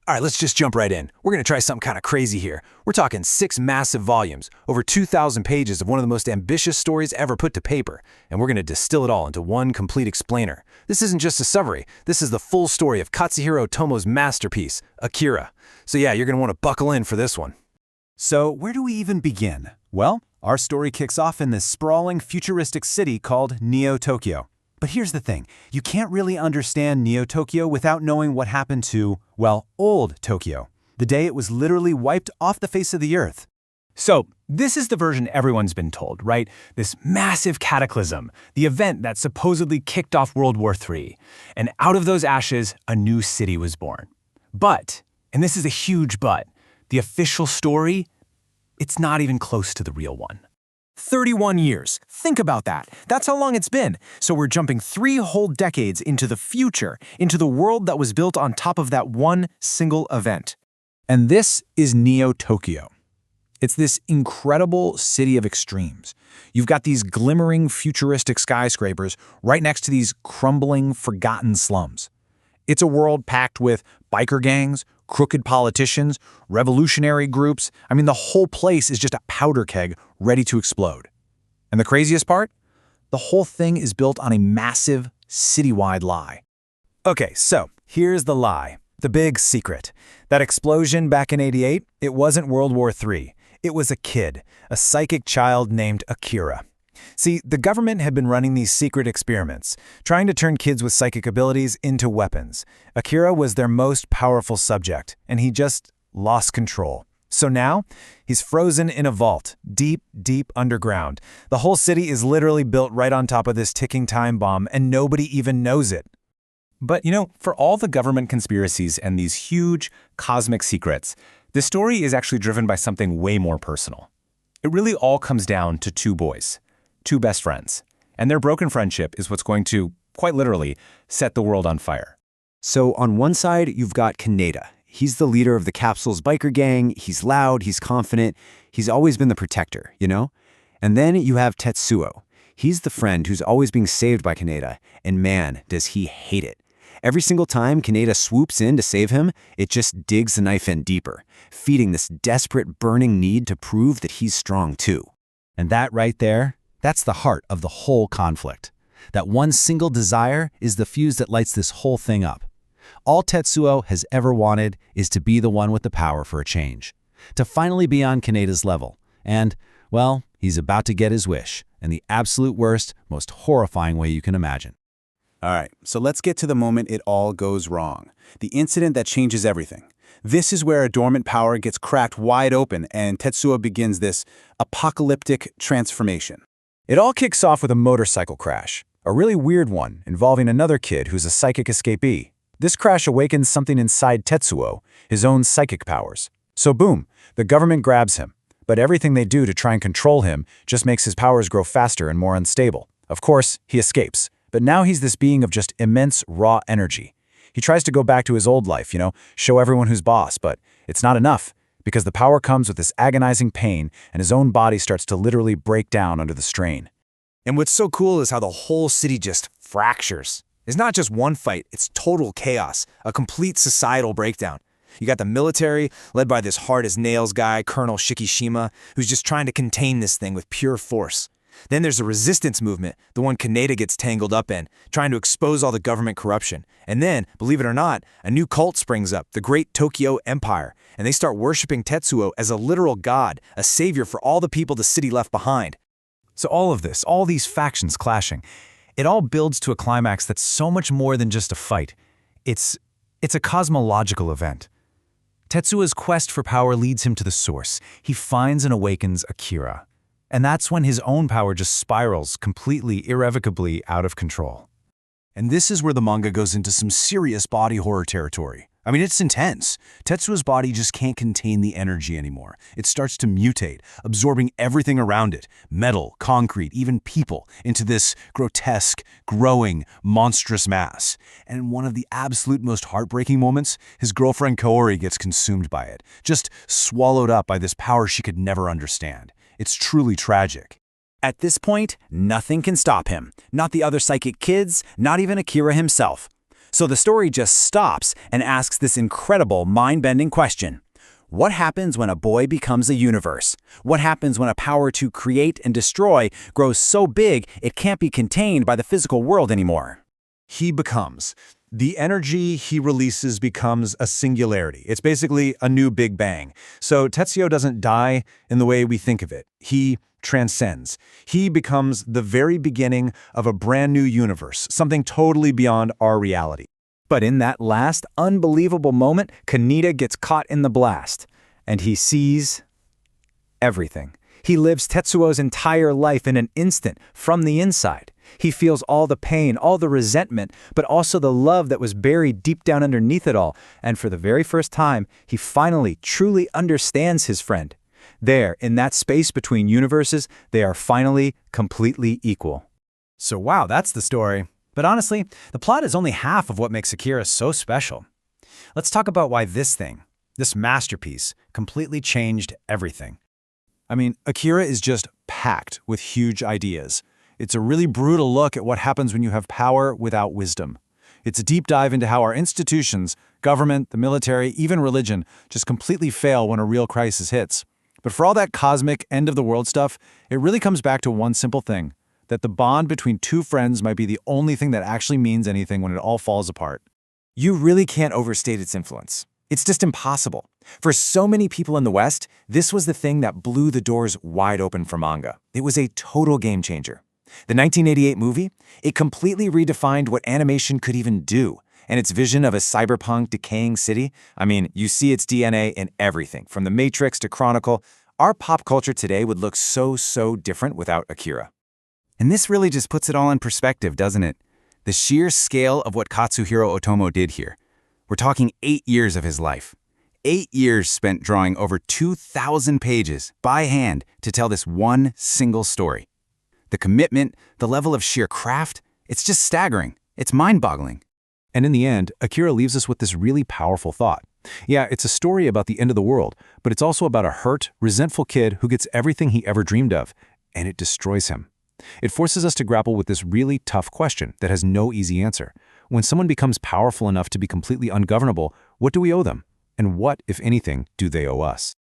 All right, let's just jump right in. We're going to try something kind of crazy here. We're talking 6 massive volumes, over 2,000 pages of one of the most ambitious stories ever put to paper, and we're going to distill it all into one complete explainer. This isn't just a summary. This is the full story of Katsuhiro Otomo's masterpiece, Akira. So yeah, you're going to want to buckle in for this one. So where do we even begin? Well, our story kicks off in this sprawling, futuristic city called Neo-Tokyo. But here's the thing, you can't really understand Neo-Tokyo without knowing what happened to, well, old Tokyo, the day it was literally wiped off the face of the earth. So, this is the version everyone's been told, right? This massive cataclysm, the event that supposedly kicked off World War III. And out of those ashes, a new city was born. But, and this is a huge but, the official story, it's not even close to the real one. 31 years. Think about that. That's how long it's been. So we're jumping 3 whole decades into the future, into the world that was built on top of that one single event. And this is Neo-Tokyo. It's this incredible city of extremes. You've got these glimmering futuristic skyscrapers right next to these crumbling, forgotten slums. It's a world packed with biker gangs, crooked politicians, revolutionary groups. I mean, the whole place is just a powder keg ready to explode. And the craziest part? The whole thing is built on a massive, citywide lie. Okay, so here's the lie. The big secret. That explosion back in '88, it wasn't World War III. It was a kid, a psychic child named Akira. See, the government had been running these secret experiments, trying to turn kids with psychic abilities into weapons. Akira was their most powerful subject, and he just lost control. So now, he's frozen in a vault, deep, deep underground. The whole city is literally built right on top of this ticking time bomb, and nobody even knows it. But, for all the government conspiracies and these huge cosmic secrets, this story is actually driven by something way more personal. It really all comes down to 2 boys. 2 best friends. And their broken friendship is what's going to, quite literally, set the world on fire. So on one side, you've got Kaneda. He's the leader of the Capsule's biker gang. He's loud, he's confident. He's always been the protector, And then you have Tetsuo. He's the friend who's always being saved by Kaneda. And man, does he hate it. Every single time Kaneda swoops in to save him, it just digs the knife in deeper, feeding this desperate, burning need to prove that he's strong too. And that right there, that's the heart of the whole conflict. That one single desire is the fuse that lights this whole thing up. All Tetsuo has ever wanted is to be the one with the power for a change, to finally be on Kaneda's level. And, well, he's about to get his wish, in the absolute worst, most horrifying way you can imagine. All right, so let's get to the moment it all goes wrong. The incident that changes everything. This is where a dormant power gets cracked wide open and Tetsuo begins this apocalyptic transformation. It all kicks off with a motorcycle crash, a really weird one involving another kid who's a psychic escapee. This crash awakens something inside Tetsuo, his own psychic powers. So boom, the government grabs him, but everything they do to try and control him just makes his powers grow faster and more unstable. Of course, he escapes, but now he's this being of just immense raw energy. He tries to go back to his old life, show everyone who's boss, but it's not enough. Because the power comes with this agonizing pain and his own body starts to literally break down under the strain. And what's so cool is how the whole city just fractures. It's not just one fight, it's total chaos, a complete societal breakdown. You got the military, led by this hard-as-nails guy, Colonel Shikishima, who's just trying to contain this thing with pure force. Then there's the resistance movement, the one Kaneda gets tangled up in, trying to expose all the government corruption. And then, believe it or not, a new cult springs up, the Great Tokyo Empire, and they start worshiping Tetsuo as a literal god, a savior for all the people the city left behind. So all of this, all these factions clashing, it all builds to a climax that's so much more than just a fight. It's a cosmological event. Tetsuo's quest for power leads him to the source. He finds and awakens Akira. And that's when his own power just spirals completely, irrevocably out of control. And this is where the manga goes into some serious body horror territory. I mean, it's intense. Tetsuo's body just can't contain the energy anymore. It starts to mutate, absorbing everything around it, metal, concrete, even people, into this grotesque, growing, monstrous mass. And in one of the absolute most heartbreaking moments, his girlfriend Kaori gets consumed by it, just swallowed up by this power she could never understand. It's truly tragic. At this point, nothing can stop him. Not the other psychic kids, not even Akira himself. So the story just stops and asks this incredible, mind-bending question. What happens when a boy becomes a universe? What happens when a power to create and destroy grows so big it can't be contained by the physical world anymore? He becomes. The energy he releases becomes a singularity. It's basically a new Big Bang. So Tetsuo doesn't die in the way we think of it. He transcends. He becomes the very beginning of a brand new universe, something totally beyond our reality. But in that last, unbelievable moment, Kaneda gets caught in the blast, and he sees everything. He lives Tetsuo's entire life in an instant, from the inside. He feels all the pain, all the resentment, but also the love that was buried deep down underneath it all, and for the very first time, he finally, truly understands his friend. There, in that space between universes, they are finally completely equal. So wow, that's the story. But honestly, the plot is only half of what makes Akira so special. Let's talk about why this masterpiece, completely changed everything. I mean, Akira is just packed with huge ideas. It's a really brutal look at what happens when you have power without wisdom. It's a deep dive into how our institutions, government, the military, even religion, just completely fail when a real crisis hits. But for all that cosmic, end-of-the-world stuff, it really comes back to one simple thing, that the bond between two friends might be the only thing that actually means anything when it all falls apart. You really can't overstate its influence. It's just impossible. For so many people in the West, this was the thing that blew the doors wide open for manga. It was a total game changer. The 1988 movie, it completely redefined what animation could even do. And its vision of a cyberpunk, decaying city, I mean, you see its DNA in everything, from The Matrix to Chronicle. Our pop culture today would look so different without Akira. And this really just puts it all in perspective, doesn't it? The sheer scale of what Katsuhiro Otomo did here. We're talking 8 years of his life. 8 years spent drawing over 2,000 pages by hand to tell this one single story. The commitment, the level of sheer craft, it's just staggering. It's mind-boggling. And in the end, Akira leaves us with this really powerful thought. Yeah, it's a story about the end of the world, but it's also about a hurt, resentful kid who gets everything he ever dreamed of, and it destroys him. It forces us to grapple with this really tough question that has no easy answer. When someone becomes powerful enough to be completely ungovernable, what do we owe them? And what, if anything, do they owe us?